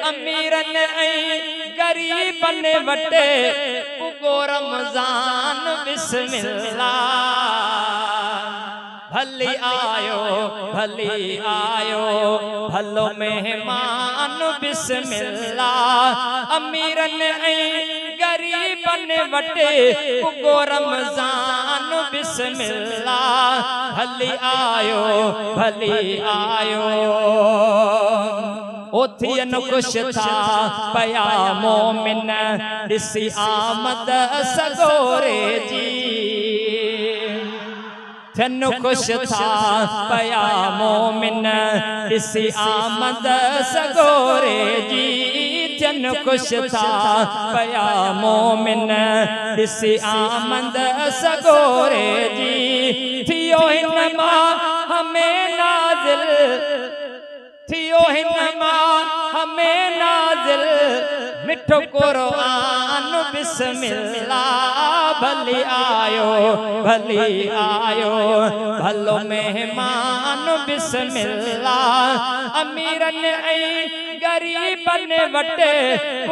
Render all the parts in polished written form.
अमीरन ऐं गरीबन वटे उगो रमज़ान बिस्मिल्लाह। भली आयो भलो मेहमान बिस्मिल्लाह। अमीरन ऐं गरीबन वटे उगो रमज़ान बिस्मिल्लाह। भली आयो ओथियन खुश था पया मोमिन ॾिसी आमद सगोरे जी। थियन खुश था पया मोमिन ॾिसी आमद सगोरे जी। थियन खुश था पया मोमिन ॾिसी आमद सगोरे जी। थियो हिन मां हमें नाज़िल थियो हिन मां हमें नाज़िल मिठो क़ुरआन बिस्मिल्लाह। भली आयो भलो मेहमान बिस्मिल्लाह। अमीरन ऐं गरीबन वटे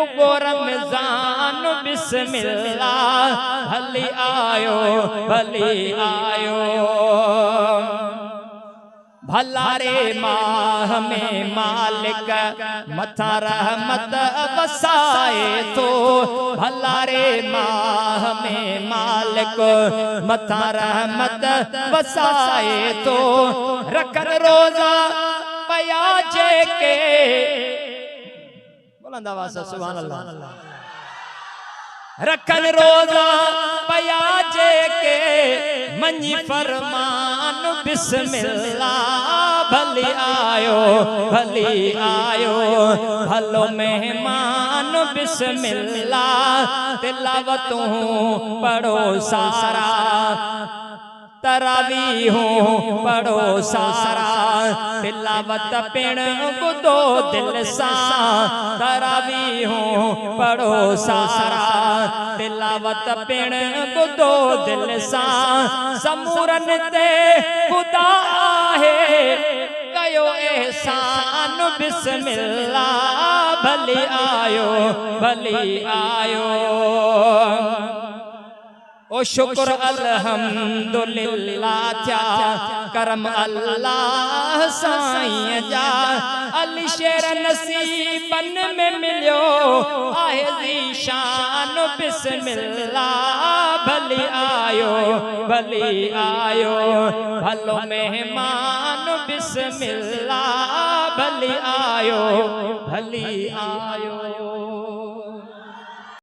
उगो रमज़ान बिस्मिल्लाह। भली आयो भला रे माह में मालिक मथा रहमत वसाए तो। भला रे माह में मालिक मथा रहमत वसाए तो। रखन रोजा पया जेके बुलंद आवाज़ से सुभान अल्लाह। रखन रोजा पया जेके मनी फरमान बिस्मिल्लाह। भली आयो भलो मेहमान बिस्मिल्लाह। तिलावतूं पढ़ो सारा तरावीहूं पढ़ो सारा। तिलावत पिण ॿुधो दिल सां तरावीहूं पढ़ो सारा। तिलावत पिण ॿुधो दिल सां। समूरन ते ख़ुदा आहे कयो एहसान बिस्मिल्लाह। भली आयो ओ शुक्र अल्हम्दुलिल्लाह थिया करम अल्लाह साईं जा। अली शेर नसीबन में मिलियो आहे ज़ीशान बिस्मिल्लाह। भली आयो भलो मेहमान बिस्मिल्लाह। भली आयो